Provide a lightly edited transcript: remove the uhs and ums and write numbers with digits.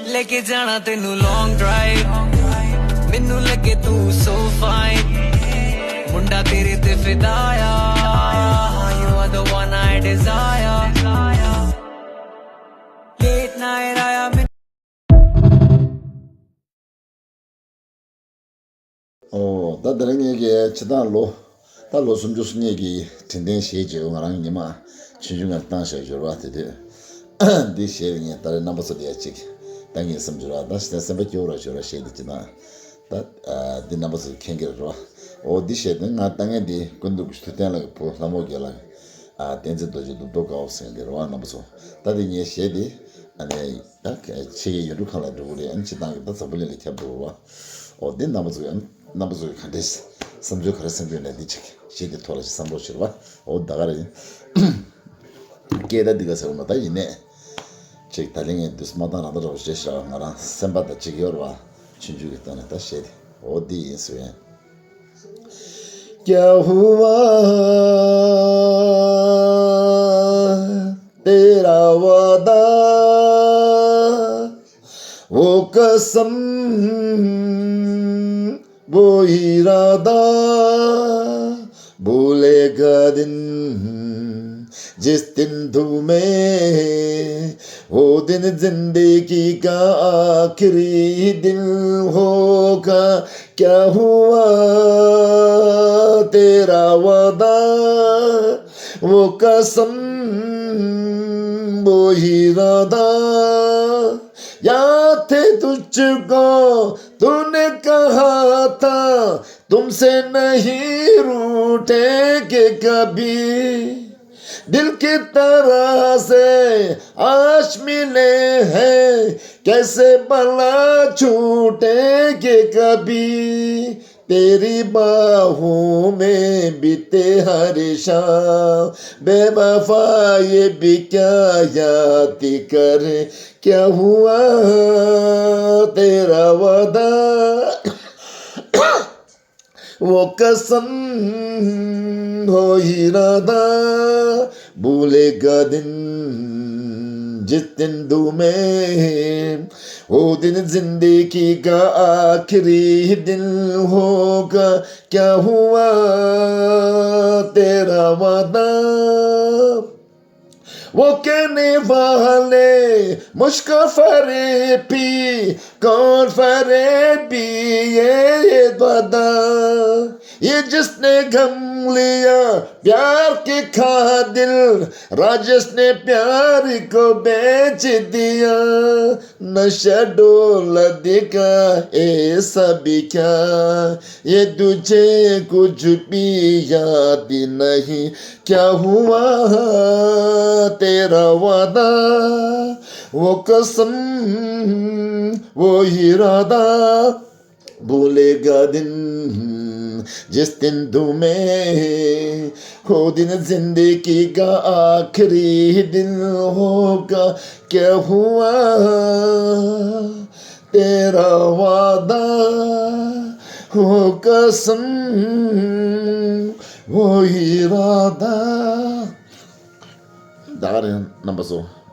लेके जाना तेनू लॉन्ग ड्राइव मैनू लगे तू सो फाइन मुंडा तेरे ते फिदाया you are the one I desire late night आया 다 다른 얘기에 지단로 달로 숨주신 얘기 텐된 시제 응아랑 니마 진중한 당시 저러 같은데 네 시행이 다른 남버서 대책 당연히 섬주라 다시 선배 교로 저러 시행이지나 다 디나버서 캥게로 디셰는 나 땅에디 군도 스튜디오를 보 사모게라 덴즈도지도 도가오스인데로 남버서 다들 시에디 아니 딱 지게 유룩하라도 우리 엔치당에 다 서블리 캡도와 딘 남버서 칸데스 섬주 그랬으면 디책 시디 토라지 삼보시로 다가리 게다 디가서 뭐다 이네 책 달링에 두스마다 나도 제시라 나랑 셈바다 지겨워 진주겠다네 다시 어디 인수에 क्या हुआ तेरा वादा वो कसम वो इरादा भूलेगा दिन जिस दिन तुम्हें वो दिन जिंदगी का आखिरी दिन होगा क्या हुआ तेरा वादा वो कसम वो इरादा याद थे तुझको तूने कहा था तुमसे नहीं रूठेंगे कभी दिल की तरह से आज मिले हैं कैसे भला छूटेंगे कभी तेरी बाहों में बीते हर शाम बेवफा ये भी क्या याद करे क्या हुआ तेरा वादा वो कसम हो इरादा भूलेगा दिन जिस दिन तुम्हें वो दिन जिंदगी का आखिरी दिन होगा क्या हुआ तेरा वादा वो कहने वाले मुझको फरेबी कौन फरेबी ये वादा ये जिसने गम लिया प्यार के खादिल राजेश ने प्यार को बेच दिया नशा डोल देगा ऐसा भी क्या ये तुझे कुछ भी याद नहीं क्या हुआ तेरा वादा वो कसम वो इरादा भूलेगा दिन जिस दिन तुम्हें हो दिन जिंदगी का आखिरी दिन होगा क्या हुआ तेरा वादा वो कसम वो इरादा 다른 넘버서